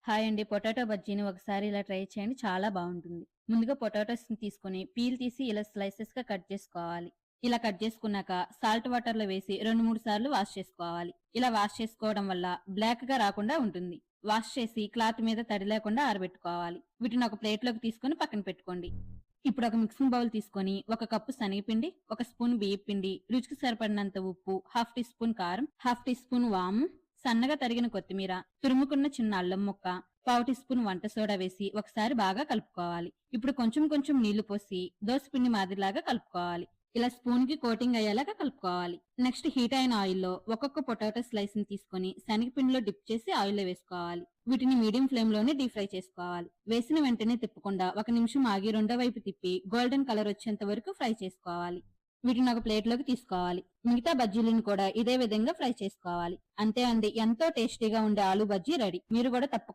Hi అండి. Potato బజ్జీని ఒకసారి ఇలా ట్రై చేయండి. చాలా బావుంటుంది. ముందుగా పొటాటోస్‌ని తీసుకొని పీల్ తీసి ఇలా స్లైసెస్‌గా కట్ చేసుకోవాలి. ఇలా కట్ చేసుకున్నాక సాల్ట్ వాటర్‌లో వేసి 2, 3 సార్లు వాష్ చేసుకోవాలి. ఇలా వాష్ చేసుకోవడం వల్ల బ్లాక్‌గా రాకుండా ఉంటుంది. వాష్ చేసి క్లాత్ మీద తడి లేకుండా ఆరబెట్టుకోవాలి. వీటిని ఒక ప్లేట్‌లోకి తీసుకొని పక్కన పెట్టుకోండి. ఇప్పుడు ఒక మిక్సింగ్ బౌల్ తీసుకొని ఒక కప్పు శనగపిండి, ఒక స్పూన్ బియ్యపిండి, రుచికి సరిపడినంత ఉప్పు, హాఫ్ టీ స్పూన్ కారం, హాఫ్ టీ స్పూన్ వాము, సన్నగా తరిగిన కొత్తిమీర, తురుముకున్న చిన్న అల్లం ముక్క, పావు టీ స్పూన్ వంట సోడా వేసి ఒకసారి బాగా కలుపుకోవాలి. ఇప్పుడు కొంచెం కొంచెం నీళ్లు పోసి దోసపిండి మాదిరిలాగా కలుపుకోవాలి. ఇలా స్పూన్ కి కోటింగ్ అయ్యేలాగా కలుపుకోవాలి. నెక్స్ట్ హీట్ అయిన ఆయిల్లో ఒక్కొక్క పొటాటో స్లైస్ ని తీసుకొని శనగపిండిలో డిప్ చేసి ఆయిల్లో వేసుకోవాలి. వీటిని మీడియం ఫ్లేమ్ లోనే డీప్ ఫ్రై చేసుకోవాలి. వేసిన వెంటనే తిప్పకుండా 1 నిమిషం ఆగి రెండో వైపు తిప్పి గోల్డెన్ కలర్ వచ్చేంత వరకు ఫ్రై చేసుకోవాలి. వీటిని ఒక ప్లేట్లోకి తీసుకోవాలి. మిగతా బజ్జీలను కూడా ఇదే విధంగా ఫ్రై చేసుకోవాలి. అంతే అండి, ఎంతో టేస్టీగా ఉండే ఆలు బజ్జీ రెడీ. మీరు కూడా తప్పకుండా